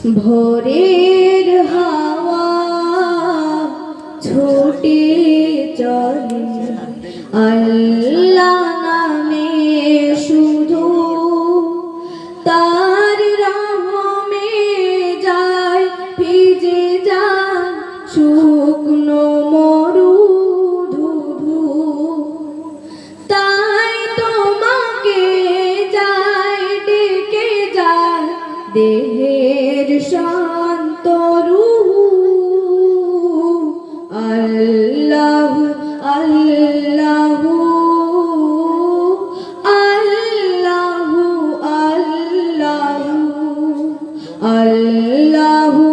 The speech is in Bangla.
ভোরের হাওয়া ছুটে চলে আল্লাহ নামে শুধু, তার রহমে যায় ভিজে যায় শুকনো মরুধুধু। তাই তোমাকে যায় ডেকে যায় দেহের শান্ত রূহ। আল্লাহু আল্লাহু আল্লাহু আল্লাহু আল্লাহু